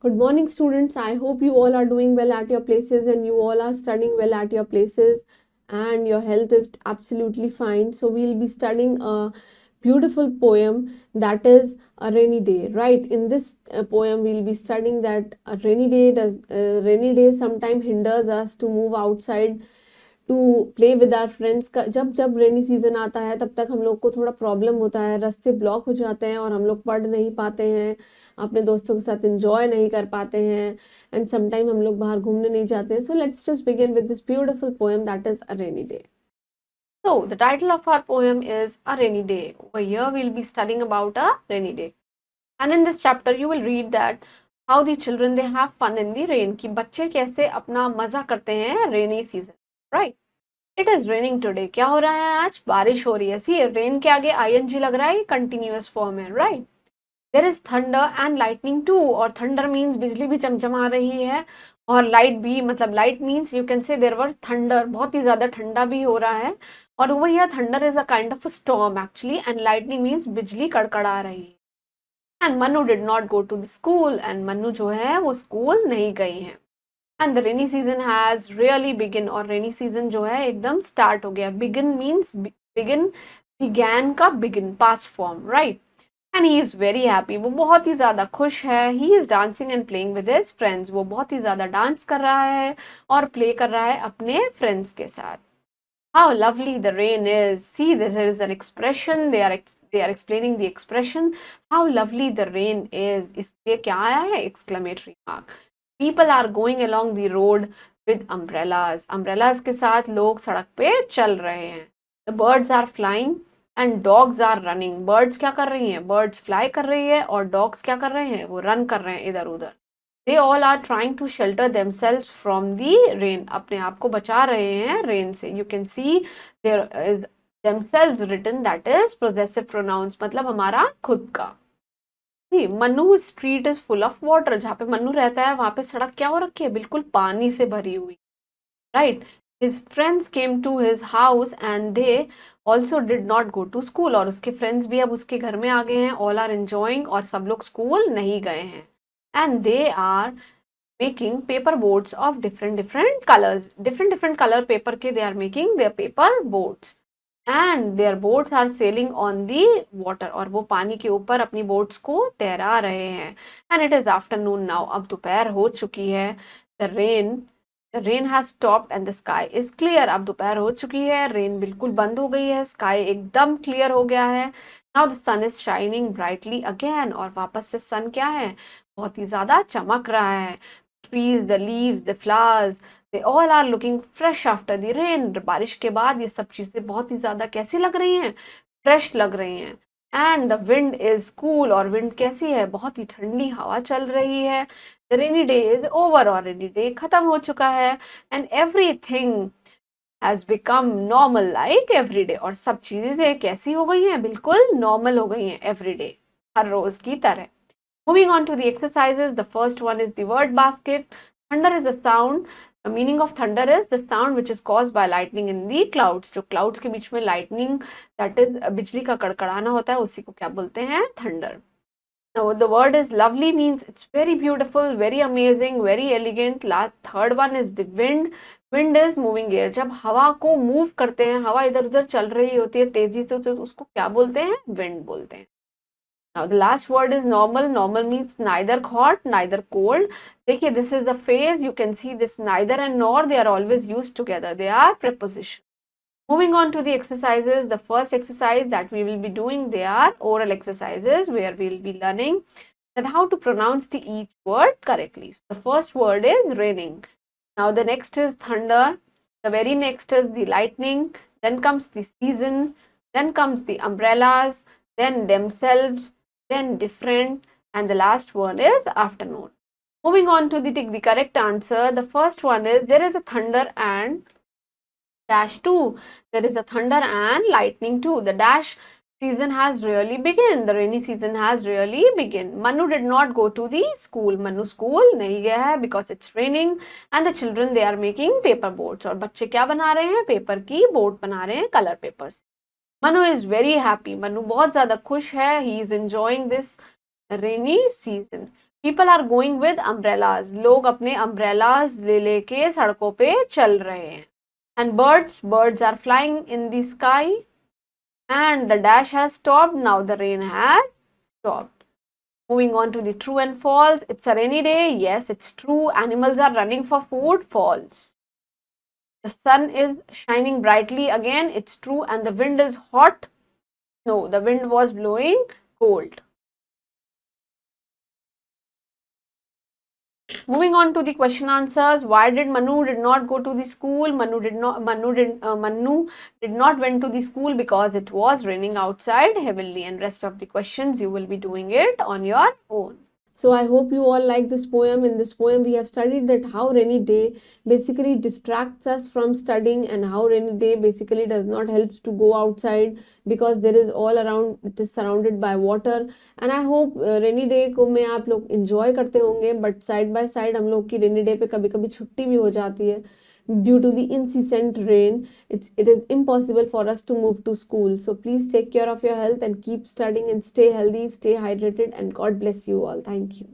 Good morning, students. I hope you all are doing well at your places and you all are studying well at your places and your health is absolutely fine. So, we'll be studying a beautiful poem that is A Rainy Day, right? In this poem, we'll be studying that a rainy day sometimes hinders us to move outside to play with our friends का जब जब rainy season आता है तब तक हम लोग को थोड़ा प्रॉब्लम होता है, रास्ते ब्लॉक हो जाते हैं और हम लोग पढ़ नहीं पाते हैं, अपने दोस्तों के साथ एंजॉय नहीं कर पाते हैं एंड समटाइम हम लोग बाहर घूमने नहीं जाते हैं. So let's just begin with this beautiful poem that is a rainy day. So the title of our poem is A Rainy Day. Over here we'll be studying about a rainy day. And in this chapter you will read that how the children they have fun in the rain. कि बच्चे कैसे अपना मजा करते हैं rainy season, right? It is raining today. क्या हो रहा है आज? बारिश हो रही है. सी रेन के आगे आईएनजी लग रहा है, कंटिन्यूअस फॉर्म है, right. There is thunder and lightning too. और थंडर मीन्स बिजली भी चमचमा रही है और लाइट भी, मतलब light means you can say there were thunder, बहुत ही ज्यादा ठंडा भी हो रहा है. और वो यह thunder is a kind of storm actually and lightning means बिजली कड़कड़ा रही है. And Mannu did not go to the school. And Mannu जो है वो स्कूल नहीं गई हैं. And the rainy season has really begin. और रेनी सीजन जो है एकदम स्टार्ट हो गया. बिगिन मीन्स बिगिन, बिगैन का begin past form, right. And he is very happy. वो बहुत ही ज्यादा खुश है. He is dancing and playing with his friends. वो बहुत ही ज्यादा डांस कर रहा है और प्ले कर रहा है अपने फ्रेंड्स के साथ. How lovely the rain is. See this is an expression. they are explaining the expression how lovely the rain is. इसलिए क्या आया है? exclamatory mark. People are going along the road with umbrellas. umbrellas के साथ लोग सड़क पे चल रहे हैं. The birds are flying and dogs are running. birds क्या कर रही हैं? birds fly कर रही है और dogs क्या कर रहे हैं? वो run कर रहे हैं इधर उधर. They all are trying to shelter themselves from the rain. अपने आप को बचा रहे हैं rain से. You can see there is themselves written, that is possessive pronouns, मतलब हमारा खुद का. Mannu street is full of water. जहाँ पे मन्नू रहता है वहां पे सड़क क्या हो रखी है? बिल्कुल पानी से भरी हुई, right. His friends came to his house and they also did not go to school. और उसके फ्रेंड्स भी अब उसके घर में आ गए हैं. All are enjoying. और सब लोग स्कूल नहीं गए हैं. And they are making paper boards of different different colours. Different different colour paper के they are making their paper boards. And their boats are sailing on the water. और वो पानी के ऊपर अपनी बोट्स को तैरा रहे हैं. And it is afternoon now. अब दोपहर हो चुकी है. The rain has stopped and the sky is clear. अब दोपहर हो चुकी है, रेन बिल्कुल बंद हो गई है, स्काई एकदम क्लियर हो गया है. Now the sun is shining brightly again. और वापस से सन क्या है? बहुत ही ज्यादा चमक रहा है. Trees, the leaves, the flowers, they all are looking fresh after the rain. बारिश के बाद ये सब चीजें बहुत ही ज्यादा कैसी लग रही हैं? फ्रेश लग रही हैं. And the wind is cool. और विंड कैसी है? बहुत ही ठंडी हवा चल रही है. The rainy day is over. और रेनी डे खत्म हो चुका है. And everything has become normal like every day. और सब चीजें कैसी हो गई हैं? बिल्कुल नॉर्मल हो गई हैं एवरी डे, हर रोज की तरह. Moving on to the exercises, the first one is the word basket. Thunder is a sound. The meaning of thunder is the sound which is caused by lightning in the clouds. जो clouds के बीच में lightning, that is बिजली का कड़कड़ाना होता है, उसी को क्या बोलते हैं? thunder. Now the word is lovely means it's very beautiful, very amazing, very elegant. Third one is the wind. Wind is moving air. जब हवा को move करते हैं, हवा इधर उधर चल रही होती है तेजी से, तो उसको क्या बोलते हैं? wind बोलते हैं. Now the last word is normal. Normal means neither hot, neither cold. देखिए, this is the phase. You can see this neither and nor, they are always used together. They are preposition. Moving on to the exercises. The first exercise that we will be doing, they are oral exercises where we will be learning that how to pronounce the each word correctly. So the first word is raining. Now the next is thunder. The very next is the lightning. Then comes the season. Then comes the umbrellas. Then themselves. Then different, and the last one is afternoon. Moving on to the correct answer. The first one is there is a thunder and dash two. There is a thunder and lightning too. The dash season has really begun. The rainy season has really begun. Manu did not go to the school. Manu school नहीं गया है because it's raining. And the children, they are making paper boats. और बच्चे क्या बना रहे हैं? Paper की बोट बना रहे हैं कलर पेपर से. Manu is very happy. Manu बहुत ज्यादा खुश है. He is enjoying this rainy season. People are going with umbrellas. लोग अपने umbrellas ले लेके सड़कों पे चल रहे हैं. And birds are flying in the sky. And the dash has stopped. Now the rain has stopped. Moving on to the true and false. It's a rainy day. Yes, it's true. Animals are running for food. False. The sun is shining brightly again. It's true. And the wind is hot. No, the wind was blowing cold. Moving on to the question answers. Why did Manu did not go to the school? Manu did not went to the school because it was raining outside heavily, and rest of the questions you will be doing it on your own. So I hope you all like this poem. In this poem, we have studied that how rainy day basically distracts us from studying, and how rainy day basically does not help to go outside because there is all around, it is surrounded by water. And I hope rainy day को में आप लोग enjoy करते होंगे, but side by side हम लोग की rainy day पे कभी-कभी छुट्टी भी हो जाती है. Due to the incessant rain, it is impossible for us to move to school. So please take care of your health and keep studying and stay healthy, stay hydrated, and God bless you all. Thank you.